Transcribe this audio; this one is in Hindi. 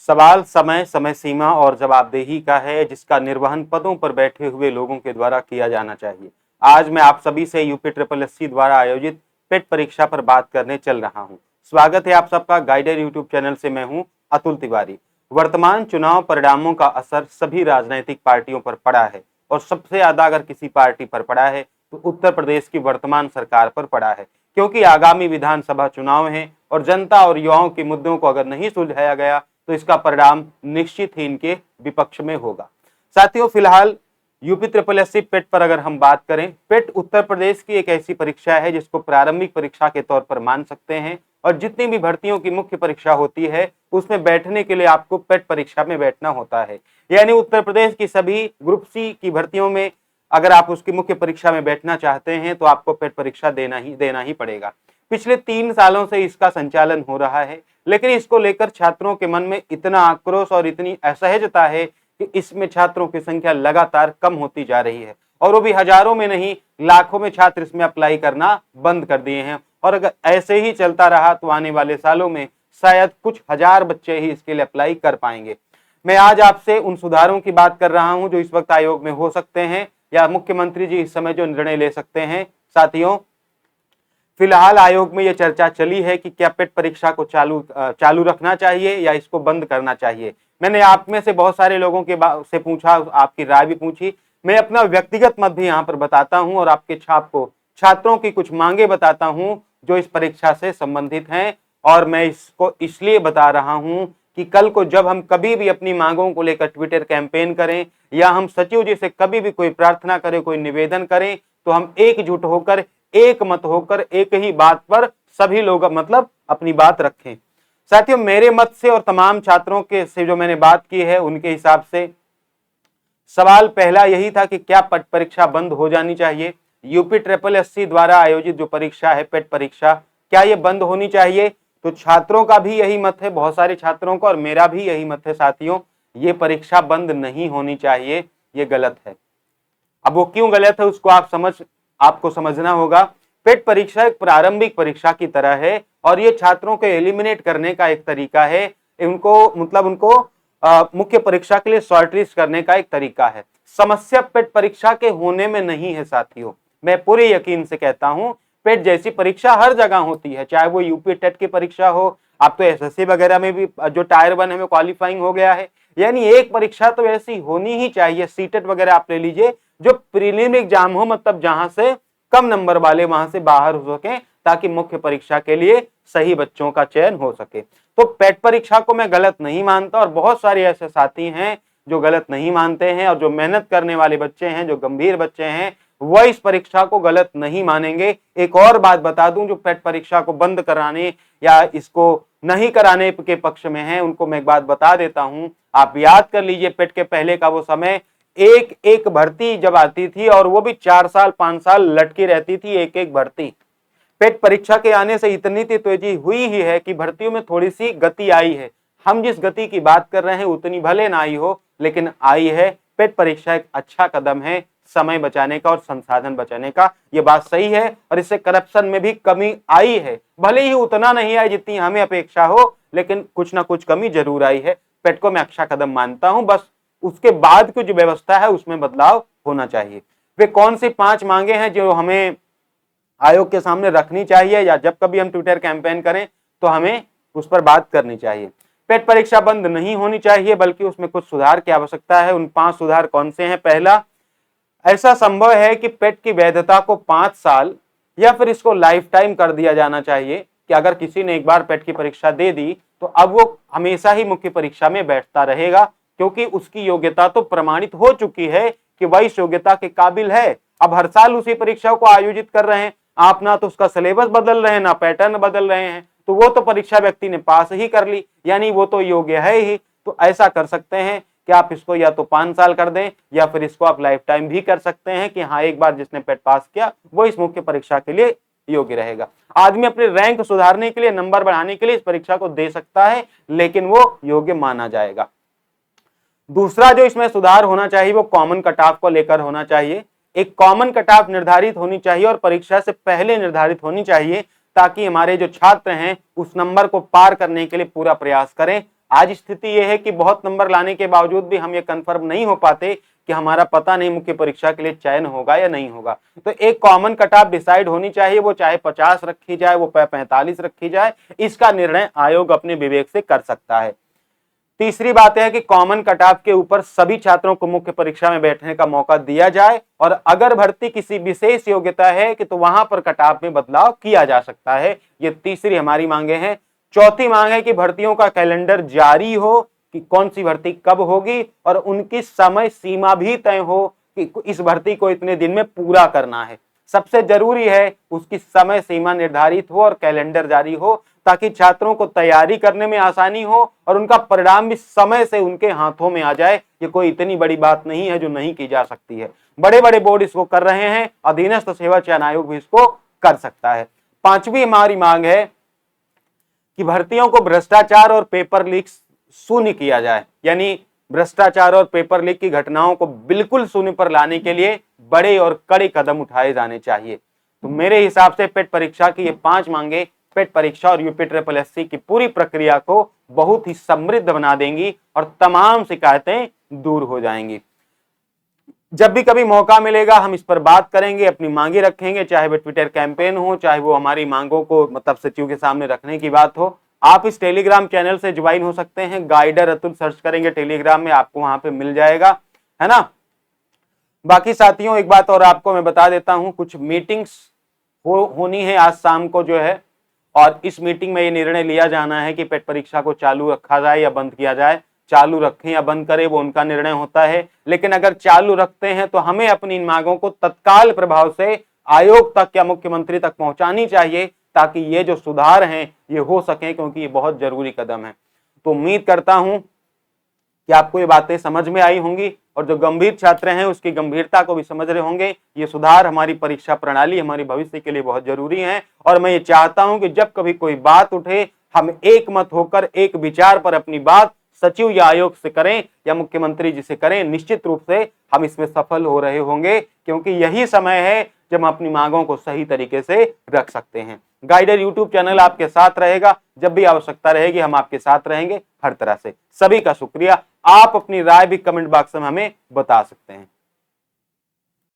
सवाल समय, समय सीमा और जवाबदेही का है, जिसका निर्वहन पदों पर बैठे हुए लोगों के द्वारा किया जाना चाहिए। आज मैं आप सभी से यूपी ट्रिपल एससी द्वारा आयोजित पेट परीक्षा पर बात करने चल रहा हूं। स्वागत है आप सबका गाइडेड यूट्यूब चैनल से। मैं हूं अतुल तिवारी। वर्तमान चुनाव परिणामों का असर सभी राजनीतिक पार्टियों पर पड़ा है और सबसे ज्यादा अगर किसी पार्टी पर पड़ा है तो उत्तर प्रदेश की वर्तमान सरकार पर पड़ा है, क्योंकि आगामी विधानसभा चुनाव है और जनता और युवाओं के मुद्दों को अगर नहीं सुलझाया गया तो इसका परिणाम निश्चित ही इनके विपक्ष में होगा। साथियों, फिलहाल यूपी ट्रिपल एससी पेट पर अगर हम बात करें, पेट उत्तर प्रदेश की एक ऐसी परीक्षा है जिसको प्रारंभिक परीक्षा के तौर पर मान सकते हैं और जितनी भी भर्तियों की मुख्य परीक्षा होती है उसमें बैठने के लिए आपको पेट परीक्षा में बैठना होता है। यानी उत्तर प्रदेश की सभी ग्रुप सी की भर्तियों में अगर आप उसकी मुख्य परीक्षा में बैठना चाहते हैं तो आपको पेट परीक्षा देना ही पड़ेगा। पिछले 3 सालों से इसका संचालन हो रहा है, लेकिन इसको लेकर छात्रों के मन में इतना आक्रोश और इतनी असहजता है कि इसमें छात्रों की संख्या लगातार कम होती जा रही है और वो भी हजारों में नहीं, लाखों में छात्र इसमें अप्लाई करना बंद कर दिए हैं। और अगर ऐसे ही चलता रहा तो आने वाले सालों में शायद कुछ हजार बच्चे ही इसके लिए अप्लाई कर पाएंगे। मैं आज आपसे उन सुधारों की बात कर रहा हूं जो इस वक्त आयोग में हो सकते हैं या मुख्यमंत्री जी इस समय जो निर्णय ले सकते हैं। साथियों, फिलहाल आयोग में यह चर्चा चली है कि क्या पेट परीक्षा को चालू रखना चाहिए या इसको बंद करना चाहिए। मैंने आप में से बहुत सारे लोगों के से पूछा, आपकी राय भी पूछी। मैं अपना व्यक्तिगत मत भी यहाँ पर बताता हूँ और आपके छात्रों की कुछ मांगे बताता हूँ जो इस परीक्षा से संबंधित हैं। और मैं इसको इसलिए बता रहा हूँ कि कल को जब हम कभी भी अपनी मांगों को लेकर ट्विटर कैंपेन करें या हम सचिव जी से कभी भी कोई प्रार्थना करें, कोई निवेदन करें, तो हम एकजुट होकर, एक मत होकर, एक ही बात पर सभी लोग मतलब अपनी बात रखें। साथियों, मेरे मत से और तमाम छात्रों के से जो मैंने बात की है उनके हिसाब से सवाल पहला यही था कि क्या पेट परीक्षा बंद हो जानी चाहिए। यूपी ट्रिपल एससी द्वारा आयोजित जो परीक्षा है पेट परीक्षा, क्या ये बंद होनी चाहिए? तो छात्रों का भी यही मत है, बहुत सारे छात्रों का, और मेरा भी यही मत है। साथियों, ये परीक्षा बंद नहीं होनी चाहिए, ये गलत है। अब वो क्यों गलत है उसको आपको समझना होगा। पेट परीक्षा एक प्रारंभिक परीक्षा की तरह है और ये छात्रों को एलिमिनेट करने का एक तरीका है। उनको मुख्य परीक्षा के लिए शॉर्टलिस्ट करने का एक तरीका है। समस्या पेट परीक्षा के होने में नहीं है साथियों, मैं पूरे यकीन से कहता हूं। पेट जैसी परीक्षा हर जगह होती है, चाहे वो यूपी टेट की परीक्षा हो, आप तो एसएससी वगैरह में भी जो टायर 1 है में क्वालिफाइंग हो गया है। यानी एक परीक्षा तो ऐसी होनी ही चाहिए। सीटेट वगैरह आप ले लीजिए, जो प्रीलिम एग्जाम हो, मतलब जहां से कम नंबर वाले वहां से बाहर हो सके, ताकि मुख्य परीक्षा के लिए सही बच्चों का चयन हो सके। तो पेट परीक्षा को मैं गलत नहीं मानता और बहुत सारे ऐसे साथी हैं जो गलत नहीं मानते हैं और जो मेहनत करने वाले बच्चे हैं, जो गंभीर बच्चे हैं, वह इस परीक्षा को गलत नहीं मानेंगे। एक और बात बता दूं, जो पेट परीक्षा को बंद कराने या इसको नहीं कराने के पक्ष में है, उनको मैं एक बात बता देता हूं। आप याद कर लीजिए, पेट के पहले का वो समय, एक एक भर्ती जब आती थी और वो भी 4 साल 5 साल लटकी रहती थी एक एक भर्ती। पेट परीक्षा के आने से इतनी तेजी हुई ही है कि भर्तियों में थोड़ी सी गति आई है। हम जिस गति की बात कर रहे हैं उतनी भले ना आई हो, लेकिन आई है। पेट परीक्षा एक अच्छा कदम है समय बचाने का और संसाधन बचाने का, ये बात सही है। और इससे करप्शन में भी कमी आई है, भले ही उतना नहीं आई जितनी हमें अपेक्षा हो, लेकिन कुछ ना कुछ कमी जरूर आई है। पेट को मैं अच्छा कदम मानता हूं, बस उसके बाद की जो व्यवस्था है उसमें बदलाव होना चाहिए। वे कौन सी 5 मांगे हैं जो हमें आयोग के सामने रखनी चाहिए या जब कभी हम ट्विटर कैंपेन करें तो हमें उस पर बात करनी चाहिए। पेट परीक्षा बंद नहीं होनी चाहिए, बल्कि उसमें कुछ सुधार की आवश्यकता है। उन 5 सुधार कौन से हैं? पहला, ऐसा संभव है कि पेट की वैधता को 5 साल या फिर इसको लाइफ टाइम कर दिया जाना चाहिए कि अगर किसी ने एक बार पेट की परीक्षा दे दी तो अब वो हमेशा ही मुख्य परीक्षा में बैठता रहेगा, क्योंकि उसकी योग्यता तो प्रमाणित हो चुकी है कि वह इस योग्यता के काबिल है। अब हर साल उसी परीक्षा को आयोजित कर रहे हैं आप, ना तो उसका सिलेबस बदल रहे हैं, ना पैटर्न बदल रहे हैं, तो वो तो परीक्षा व्यक्ति ने पास ही कर ली, यानी वो तो योग्य है ही। तो ऐसा कर सकते हैं कि आप इसको या तो 5 साल कर दें या फिर इसको आप लाइफ टाइम भी कर सकते हैं कि हाँ, एक बार जिसने पेट पास किया वो इस मुख्य परीक्षा के लिए योग्य रहेगा। आदमी अपने रैंक सुधारने के लिए, नंबर बढ़ाने के लिए इस परीक्षा को दे सकता है, लेकिन वो योग्य माना जाएगा। दूसरा जो इसमें सुधार होना चाहिए वो कॉमन कट ऑफ को लेकर होना चाहिए। एक कॉमन कट ऑफ निर्धारित होनी चाहिए और परीक्षा से पहले निर्धारित होनी चाहिए, ताकि हमारे जो छात्र हैं उस नंबर को पार करने के लिए पूरा प्रयास करें। आज स्थिति यह है कि बहुत नंबर लाने के बावजूद भी हम ये कंफर्म नहीं हो पाते कि हमारा पता नहीं मुख्य परीक्षा के लिए चयन होगा या नहीं होगा। तो एक कॉमन कट ऑफ डिसाइड होनी चाहिए, वो चाहे 50 रखी जाए, वो 45 रखी जाए, इसका निर्णय आयोग अपने विवेक से कर सकता है। तीसरी बात है कि कॉमन कट ऑफ के ऊपर सभी छात्रों को मुख्य परीक्षा में बैठने का मौका दिया जाए, और अगर भर्ती किसी विशेष योग्यता है कि तो वहां पर कट ऑफ में बदलाव किया जा सकता है। ये तीसरी हमारी मांगे हैं। चौथी मांग है कि भर्तियों का कैलेंडर जारी हो कि कौन सी भर्ती कब होगी, और उनकी समय सीमा भी तय हो कि इस भर्ती को इतने दिन में पूरा करना है। सबसे जरूरी है उसकी समय सीमा निर्धारित हो और कैलेंडर जारी हो, ताकि छात्रों को तैयारी करने में आसानी हो और उनका परिणाम भी समय से उनके हाथों में आ जाए। ये कोई इतनी बड़ी बात नहीं है जो नहीं की जा सकती है। बड़े बड़े बोर्ड इसको कर रहे हैं, अधीनस्थ सेवा चयन आयोग भी इसको कर सकता है। पांचवी हमारी मांग है कि भर्तियों को भ्रष्टाचार और पेपर लीक शून्य किया जाए, यानी भ्रष्टाचार और पेपर लीक की घटनाओं को बिल्कुल शून्य पर लाने के लिए बड़े और कड़े कदम उठाए जाने चाहिए। तो मेरे हिसाब से पेट परीक्षा की ये 5 मांगे पेट परीक्षा और यूपीट्रिपलएससी की पूरी प्रक्रिया को बहुत ही समृद्ध बना देंगी और तमाम शिकायतें दूर हो जाएंगी। जब भी कभी मौका मिलेगा हम इस पर बात करेंगे, अपनी मांगे रखेंगे, चाहे वो ट्विटर कैंपेन हो, चाहे वो हमारी मांगों को मतलब सचिव के सामने रखने की बात हो। आप इस टेलीग्राम चैनल से ज्वाइन हो सकते हैं, गाइडर अतुल सर्च करेंगे टेलीग्राम में, आपको वहां पे मिल जाएगा, है ना। बाकी साथियों एक बात और आपको मैं बता देता हूं, कुछ मीटिंग्स होनी है आज शाम को जो है, और इस मीटिंग में ये निर्णय लिया जाना है कि पेट परीक्षा को चालू रखा जाए या बंद किया जाए। चालू रखें या बंद करें वो उनका निर्णय होता है, लेकिन अगर चालू रखते हैं तो हमें अपनी इन मांगों को तत्काल प्रभाव से आयोग तक या मुख्यमंत्री तक पहुंचानी चाहिए, ताकि ये जो सुधार हैं ये हो सके, क्योंकि ये बहुत जरूरी कदम है। तो उम्मीद करता हूं कि आपको ये बातें समझ में आई होंगी, और जो गंभीर छात्र हैं उसकी गंभीरता को भी समझ रहे होंगे। ये सुधार हमारी परीक्षा प्रणाली हमारी भविष्य के लिए बहुत जरूरी है, और मैं ये चाहता हूं कि जब कभी कोई बात उठे हम एक मत होकर एक विचार पर अपनी बात सचिव या आयोग से करें या मुख्यमंत्री जी से करें। निश्चित रूप से हम इसमें सफल हो रहे होंगे, क्योंकि यही समय है जब हम अपनी मांगों को सही तरीके से रख सकते हैं। गाइडर यूट्यूब चैनल आपके साथ रहेगा, जब भी आवश्यकता रहेगी हम आपके साथ रहेंगे हर तरह से। सभी का शुक्रिया। आप अपनी राय भी कमेंट बॉक्स में हमें बता सकते हैं।